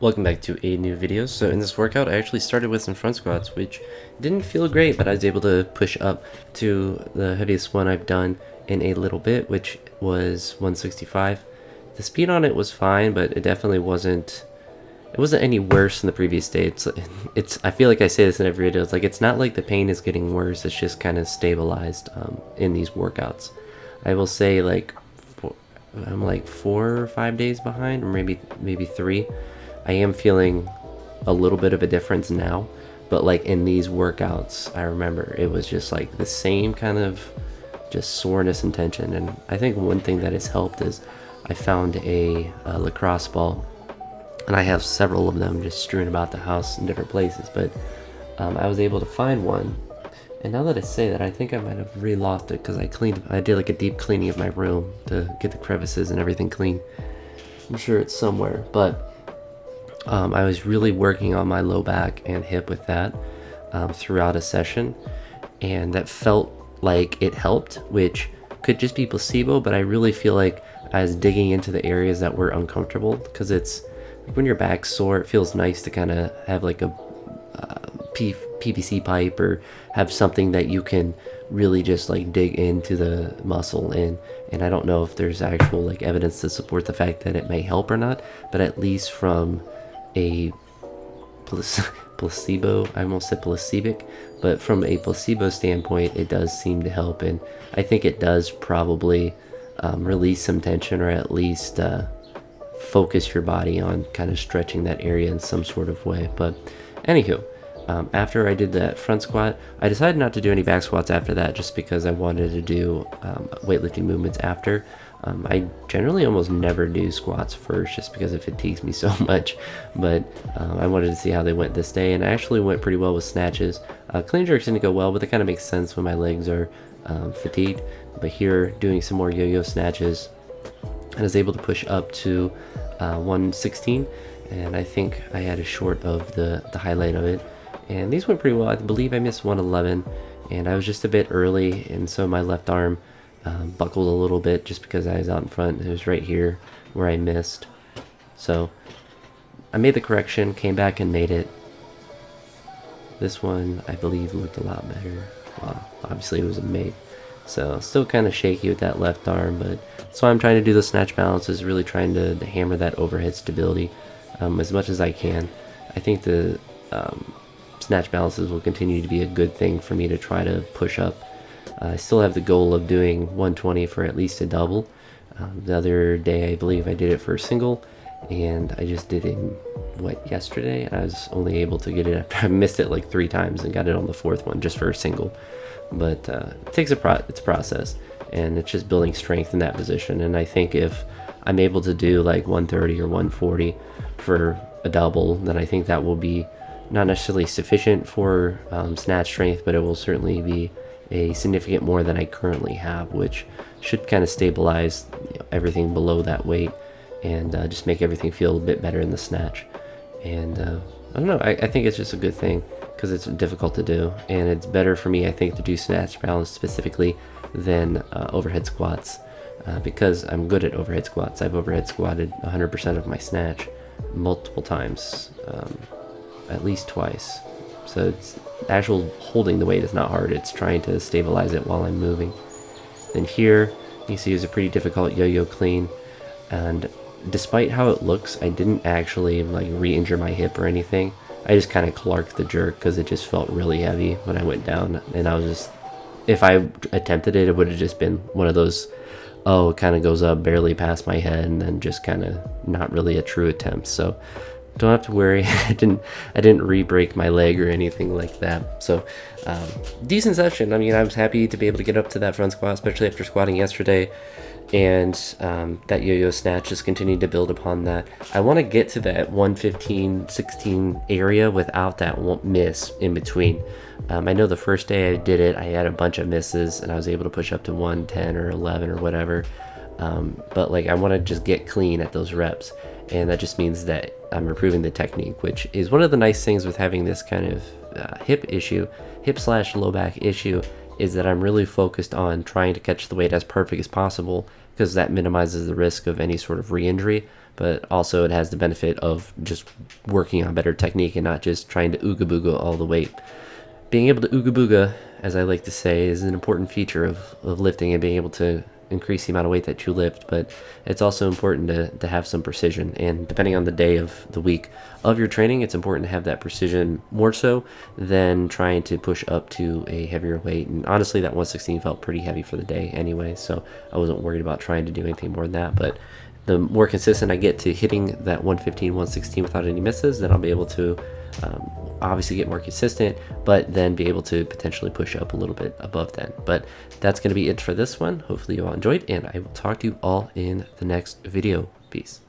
Welcome back to a new video. So in this workout I actually started with some front squats, which didn't feel great, but I was able to push up to the heaviest one I've done in a little bit, which was 165. The speed on it was fine, but it definitely wasn't any worse than the previous day. It's I feel like I say this in every video, it's not like the pain is getting worse, it's just kind of stabilized in these workouts. I will say I'm like 4 or 5 days behind, or maybe 3. I am feeling a little bit of a difference now, but like in these workouts, I remember it was just like the same kind of just soreness and tension. And I think one thing that has helped is I found a lacrosse ball, and I have several of them just strewn about the house in different places, but I was able to find one. And now that I say that, I think I might have re-lost it because I did like a deep cleaning of my room to get the crevices and everything clean. I'm sure it's somewhere, but I was really working on my low back and hip with that throughout a session, and that felt like it helped, which could just be placebo, but I really feel like I was digging into the areas that were uncomfortable, because it's like when your back's sore, it feels nice to kind of have like a PVC pipe, or have something that you can really just like dig into the muscle in. And I don't know if there's actual like evidence to support the fact that it may help or not, but at least from a placebo, I almost said placebic, but from a placebo standpoint, it does seem to help. And I think it does probably release some tension, or at least focus your body on kind of stretching that area in some sort of way. But anywho, after I did that front squat, I decided not to do any back squats after that, just because I wanted to do weightlifting movements after. I generally almost never do squats first, just because it fatigues me so much, but I wanted to see how they went this day, and I actually went pretty well with snatches. Clean jerks didn't go well, but that kind of makes sense when my legs are fatigued. But here, doing some more yo-yo snatches, I was able to push up to 116, and I think I had a short of the highlight of it. And these went pretty well. I believe I missed 111, and I was just a bit early, and so my left arm buckled a little bit just because I was out in front. It was right here where I missed. So I made the correction, came back and made it. This one, I believe, looked a lot better. Well, obviously it was a mate. So still kind of shaky with that left arm, but that's why I'm trying to do the snatch balance, is really trying to hammer that overhead stability as much as I can. I think the snatch balances will continue to be a good thing for me to try to push up. I still have the goal of doing 120 for at least a double. The other day I believe I did it for a single, and I just did it yesterday, and I was only able to get it after I missed it like 3 times and got it on the 4th one just for a single. But it takes it's a process, and it's just building strength in that position. And I think if I'm able to do like 130 or 140 for a double, then I think that will be not necessarily sufficient for snatch strength, but it will certainly be a significant more than I currently have, which should kind of stabilize everything below that weight, and just make everything feel a bit better in the snatch. And I don't know, I think it's just a good thing, because it's difficult to do, and it's better for me, I think, to do snatch balance specifically than overhead squats, because I'm good at overhead squats. I've overhead squatted 100% of my snatch multiple times, at least twice. So it's actual holding the weight is not hard, it's trying to stabilize it while I'm moving. Then here you see is a pretty difficult yo-yo clean, and despite how it looks, I didn't actually like re-injure my hip or anything. I just kind of clarked the jerk because it just felt really heavy when I went down, and I was just, if I attempted it, it would have just been one of those, oh, it kind of goes up barely past my head, and then just kind of not really a true attempt. So don't have to worry. I didn't re-break my leg or anything like that. So decent session. I mean, I was happy to be able to get up to that front squat, especially after squatting yesterday, and that yo-yo snatch just continued to build upon that. I want to get to that 115-16 area without that miss in between. I know the first day I did it, I had a bunch of misses, and I was able to push up to 110 or 11 or whatever. But like, I want to just get clean at those reps, and that just means that I'm improving the technique, which is one of the nice things with having this kind of hip/low back issue, is that I'm really focused on trying to catch the weight as perfect as possible, because that minimizes the risk of any sort of re-injury. but also it has the benefit of just working on better technique and not just trying to ooga booga all the weight. Being able to ooga booga, as I like to say, is an important feature of lifting and being able to increase the amount of weight that you lift, but it's also important to have some precision. And depending on the day of the week of your training, it's important to have that precision more so than trying to push up to a heavier weight. And honestly, that 116 felt pretty heavy for the day anyway, so I wasn't worried about trying to do anything more than that. But the more consistent I get to hitting that 115, 116 without any misses, then I'll be able to obviously get more consistent, but then be able to potentially push up a little bit above then. But that's going to be it for this one. Hopefully you all enjoyed, and I will talk to you all in the next video. Peace.